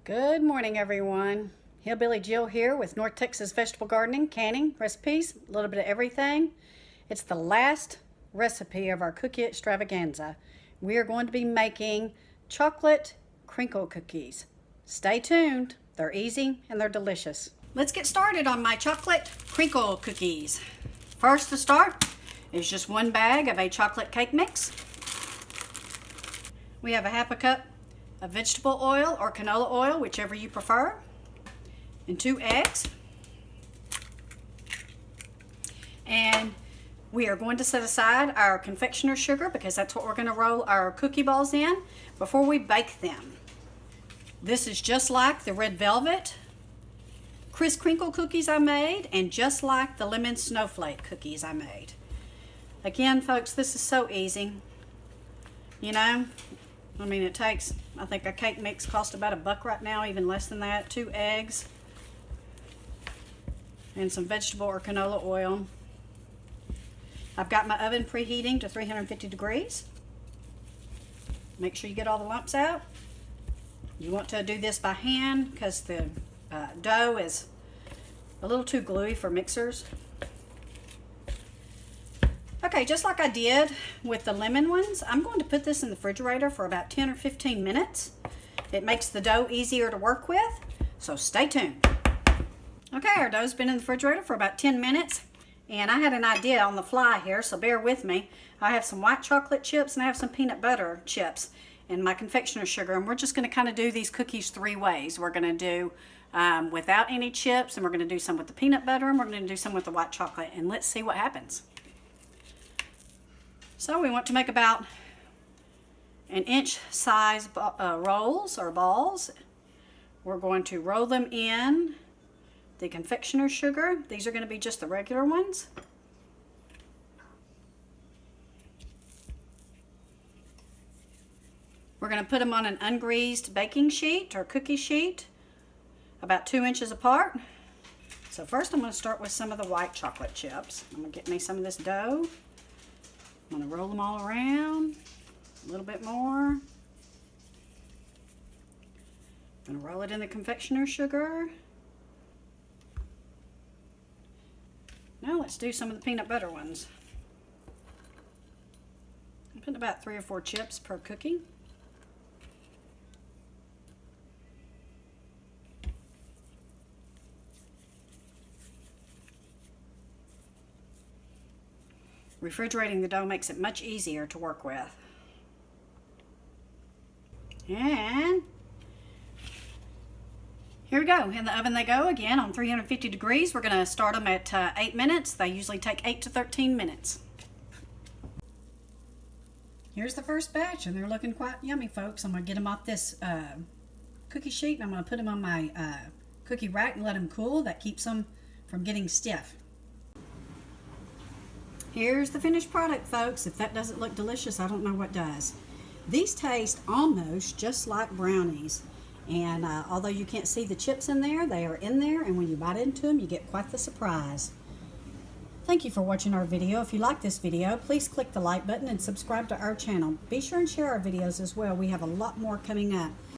Good morning, everyone. Hillbilly Jill here with North Texas Vegetable Gardening, canning, recipes, a little bit of everything. It's the last recipe of our cookie extravaganza. We are going to be making chocolate crinkle cookies. Stay tuned. They're easy and they're delicious. Let's get started on my chocolate crinkle cookies. First to start is just one bag of a chocolate cake mix. We have a half a cup of vegetable oil or canola oil, whichever you prefer, and 2 eggs. And we are going to set aside our confectioner sugar because that's what we're going to roll our cookie balls in before we bake them. This is just like the red velvet crisp crinkle cookies I made, and just like the lemon snowflake cookies I made. Again, folks, this is so easy. You know, I mean, it takes, I think a cake mix costs about $1 right now, even less than that. 2 eggs and some vegetable or canola oil. I've got my oven preheating to 350 degrees. Make sure you get all the lumps out. You want to do this by hand because the dough is a little too gluey for mixers. Okay, just like I did with the lemon ones, I'm going to put this in the refrigerator for about 10 or 15 minutes. It makes the dough easier to work with, so stay tuned. Okay, our dough's been in the refrigerator for about 10 minutes, and I had an idea on the fly here, so bear with me. I have some white chocolate chips and I have some peanut butter chips and my confectioner sugar, and we're just going to kind of do these cookies 3 ways. We're going to do without any chips, and we're going to do some with the peanut butter, and we're going to do some with the white chocolate, and let's see what happens. So we want to make about 1 inch size rolls or balls. We're going to roll them in the confectioner sugar. These are going to be just the regular ones. We're going to put them on an ungreased baking sheet or cookie sheet, about 2 inches apart. So first I'm going to start with some of the white chocolate chips. I'm going to get me some of this dough. I'm going to roll them all around, a little bit more. I'm going to roll it in the confectioner sugar. Now let's do some of the peanut butter ones. I'm putting about 3 or 4 chips per cookie. Refrigerating the dough makes it much easier to work with. And here we go. In the oven they go again on 350 degrees. We're going to start them at 8 minutes. They usually take 8 to 13 minutes. Here's the first batch, and they're looking quite yummy, folks. I'm going to get them off this cookie sheet, and I'm going to put them on my cookie rack and let them cool. That keeps them from getting stiff. Here's the finished product, folks. If that doesn't look delicious, I don't know what does. These taste almost just like brownies. And although you can't see the chips in there, they are in there. And when you bite into them, you get quite the surprise. Thank you for watching our video. If you like this video, please click the like button and subscribe to our channel. Be sure and share our videos as well. We have a lot more coming up.